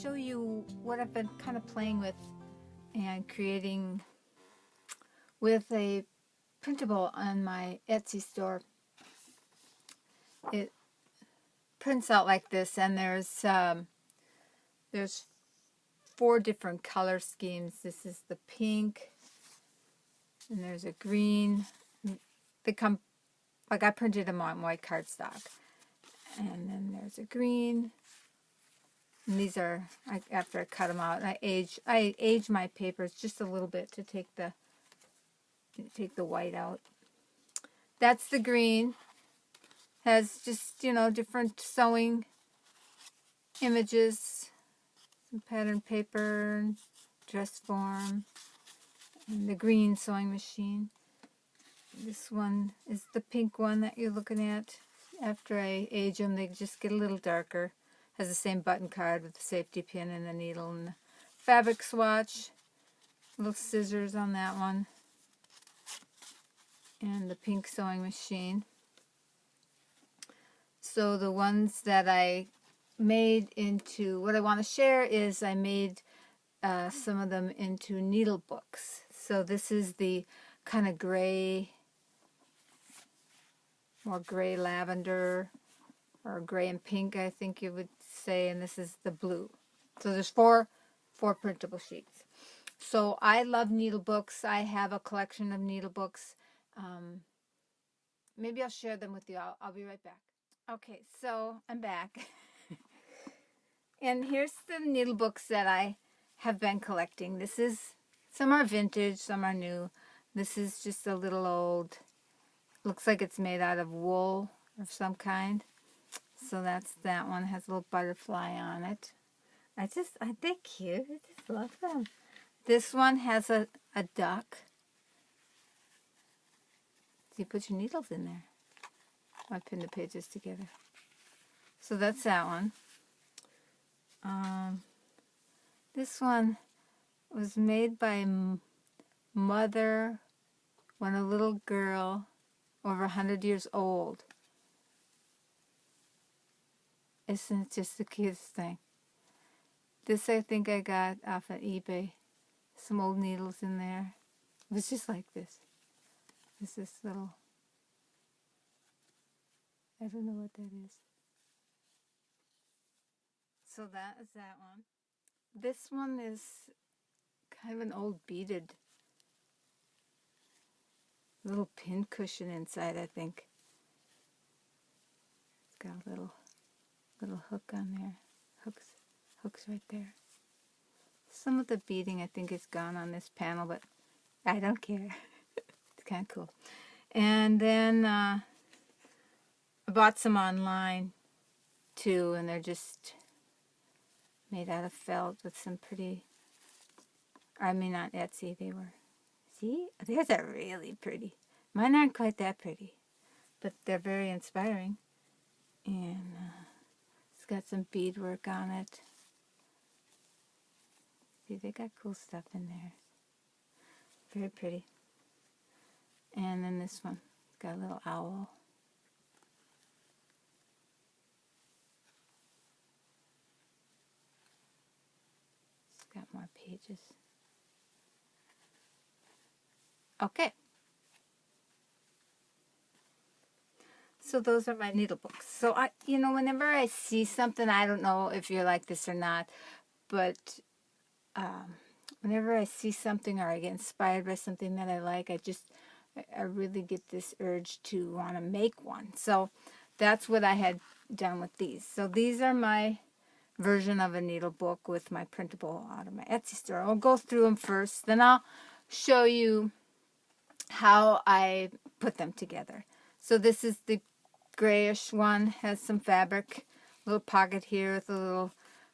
show you what I've been kind of playing with and creating with a printable on my Etsy store. It prints out like this, and there's 4 different color schemes. This is the pink, and there's a green. They come, like I printed them on white cardstock. And then there's a green. And these are, after I cut them out, I age my papers just a little bit to take the white out. That's the green. Has just, you know, different sewing images, some pattern paper, dress form, and the green sewing machine. This one is the pink one that you're looking at. After I age them, they just get a little darker. Has the same button card with the safety pin and the needle and the fabric swatch. Little scissors on that one. And the pink sewing machine. So the ones that I made into, what I want to share is I made some of them into needle books. So this is the kind of gray, more gray lavender, or gray and pink, I think you would say, and this is the blue. So there's four printable sheets. So I love needle books. I have a collection of needle books. Maybe I'll share them with you. I'll be right back. Okay, so I'm back. And here's the needle books that I have been collecting. Some are vintage, some are new. This is just a little old, looks like it's made out of wool of some kind. So that's that one. It has a little butterfly on it. Aren't they cute? I just love them. This one has a duck. So you put your needles in there. I pin the pages together. So that's that one. This one was made by mother when a little girl over 100 years old. Isn't it just the cutest thing? This I think I got off of eBay. Some old needles in there. It was just like this. It's this little, I don't know what that is. So that is that one. This one is kind of an old beaded little pin cushion inside, I think. It's got a little hook on there. Hooks right there. Some of the beading I think is gone on this panel, but I don't care. It's kind of cool. And then I bought some online too, and they're just made out of felt with some pretty, I mean not Etsy, they were, see? Theirs are really pretty. Mine aren't quite that pretty, but they're very inspiring. And it's got some beadwork on it. See, they got cool stuff in there. Very pretty. And then this one, it's got a little owl. It's got more pages. Okay. So those are my needle books. So whenever I see something, I don't know if you're like this or not, but whenever I see something or I get inspired by something that I like, I really get this urge to want to make one. So that's what I had done with these. So these are my version of a needle book with my printable out of my Etsy store. I'll go through them first, then I'll show you how I put them together. So this is the grayish one, has some fabric, little pocket here with a little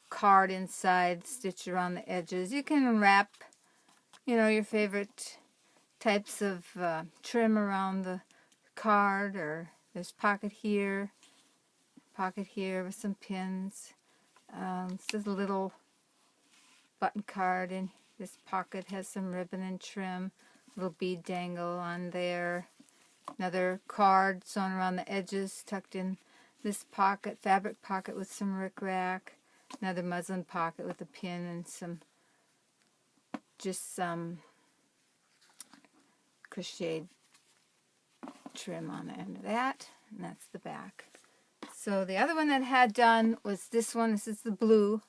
card inside, stitch around the edges. You can wrap, your favorite types of trim around the card, or there's pocket here with some pins. This is a little button card, and this pocket has some ribbon and trim, little bead dangle on there. Another card sewn around the edges, tucked in this pocket, fabric pocket with some rickrack. Another muslin pocket with a pin and just some crocheted trim on the end of that. And that's the back. So the other one that I had done was this one. This is the blue.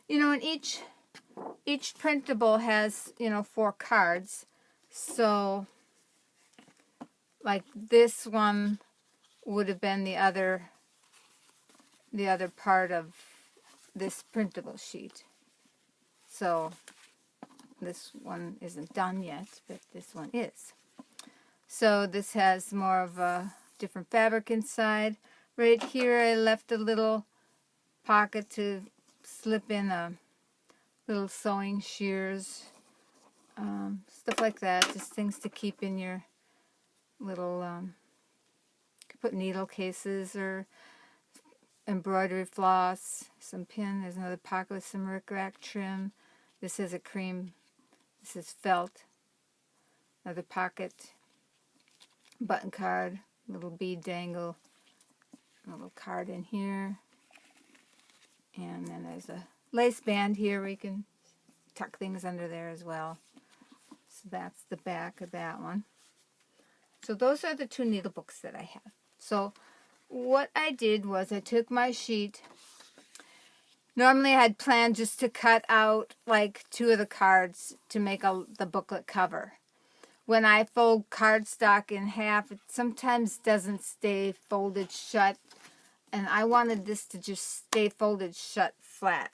You know, and each printable has, 4 cards. So like this one would have been the other part of this printable sheet. So this one isn't done yet, but this one is. So this has more of a different fabric inside. Right here I left a little pocket to slip in a little sewing shears, stuff like that, just things to keep in your little, put needle cases or embroidery floss, some pin. There's another pocket with some rickrack trim. This is a cream, this is felt. Another pocket, button card, little bead dangle, a little card in here. And then there's a lace band here where you can tuck things under there as well. So that's the back of that one. So those are the 2 needle books that I have. So what I did was I took my sheet. Normally I had planned just to cut out like 2 of the cards to make the booklet cover. When I fold cardstock in half, it sometimes doesn't stay folded shut. And I wanted this to just stay folded shut flat.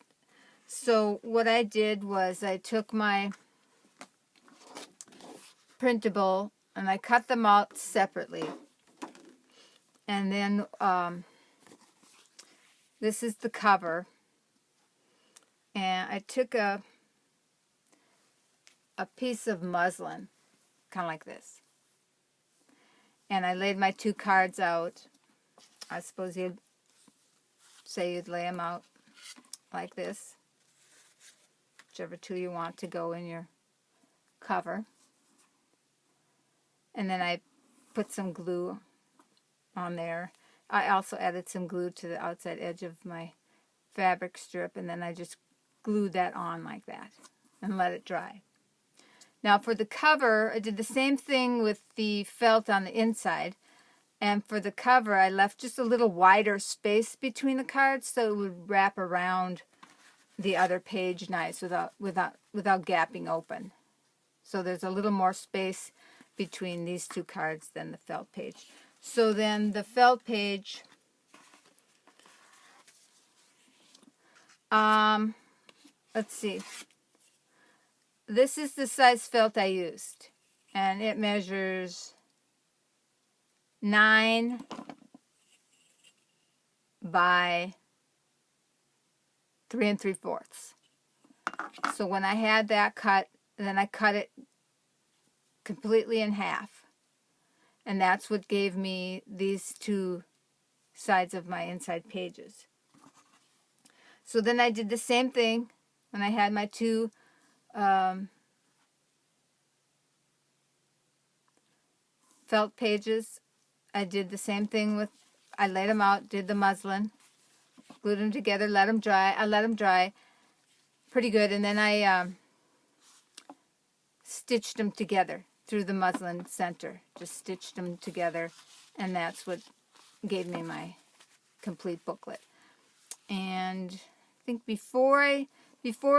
So what I did was I took my printable and I cut them out separately. And then this is the cover. And I took a piece of muslin, kind of like this. And I laid my 2 cards out. I suppose you'd say you'd lay them out like this. Whichever 2 you want to go in your cover. And then I put some glue on there. I also added some glue to the outside edge of my fabric strip, and then I just glued that on like that and let it dry. Now for the cover, I did the same thing with the felt on the inside. And for the cover, I left just a little wider space between the cards so it would wrap around the other page nice without gapping open. So there's a little more space between these 2 cards than the felt page. So then the felt page, let's see. This is the size felt I used, and it measures 9 by 3 3/4. So when I had that cut, then I cut it completely in half. And that's what gave me these 2 sides of my inside pages. So then I did the same thing when I had my 2 felt pages. I did the same thing with, I laid them out, did the muslin, glued them together, let them dry. I let them dry pretty good, and then I stitched them together through the muslin center. Just stitched them together, and that's what gave me my complete booklet. And I think before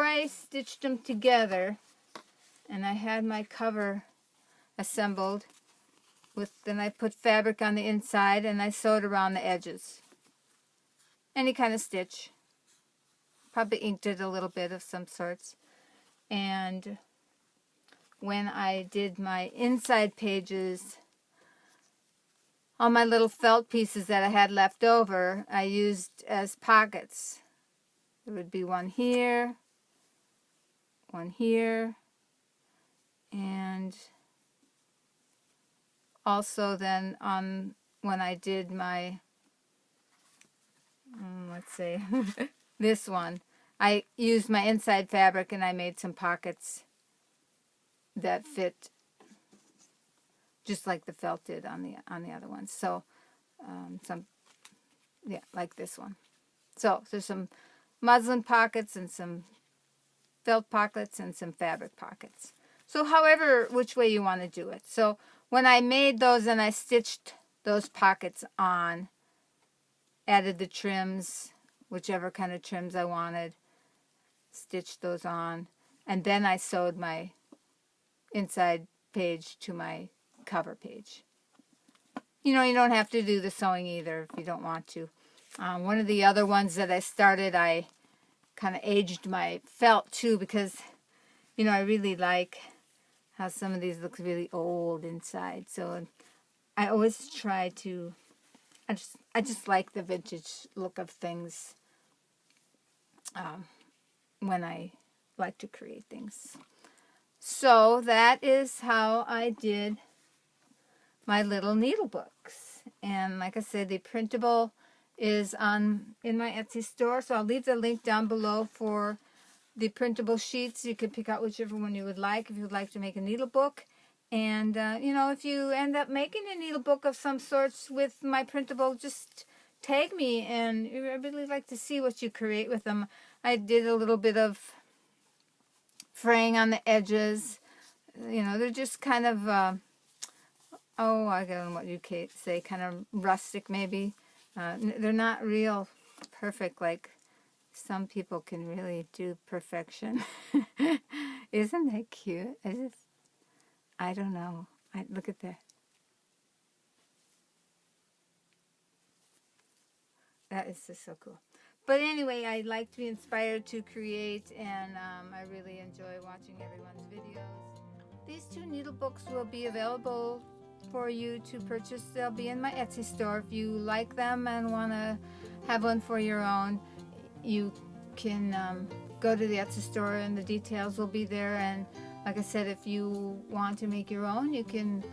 I stitched them together, and I had my cover assembled, then I put fabric on the inside and I sewed around the edges. Any kind of stitch. Probably inked it a little bit of some sorts. And when I did my inside pages, all my little felt pieces that I had left over, I used as pockets. There would be one here, and also then when I did my, let's see, this one, I used my inside fabric and I made some pockets that fit just like the felt did on the other ones. So like this one. So there's some muslin pockets and some felt pockets and some fabric pockets. So however, which way you want to do it. So when I made those and I stitched those pockets on, added the trims, whichever kind of trims I wanted, stitched those on, and then I sewed my inside page to my cover page. You know, you don't have to do the sewing either if you don't want to. One of the other ones that I started, I kind of aged my felt too, because, you know, I really like how some of these look really old inside. So I always try to, I just like the vintage look of things when I like to create things. So that is how I did my little needle books. And like I said, the printable is in my Etsy store. So I'll leave the link down below for the printable sheets. You can pick out whichever one you would like if you would like to make a needle book. And, you know, if you end up making a needle book of some sorts with my printable, just tag me. And I really like to see what you create with them. I did a little bit of fraying on the edges. You know, they're just kind of, I don't know what you say, kind of rustic maybe. They're not real perfect like some people can really do perfection. Isn't that cute? I don't know. Look at that. That is just so cool. But anyway, I like to be inspired to create, and I really enjoy watching everyone's videos. These two needle books will be available for you to purchase. They'll be in my Etsy store. If you like them and want to have one for your own, you can go to the Etsy store and the details will be there. And like I said, if you want to make your own, you can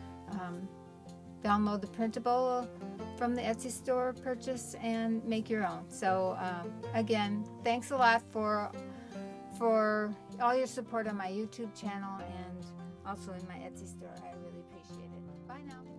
download the printable from the Etsy store, purchase, and make your own. So again, thanks a lot for all your support on my YouTube channel and also in my Etsy store. I really appreciate it. Bye now.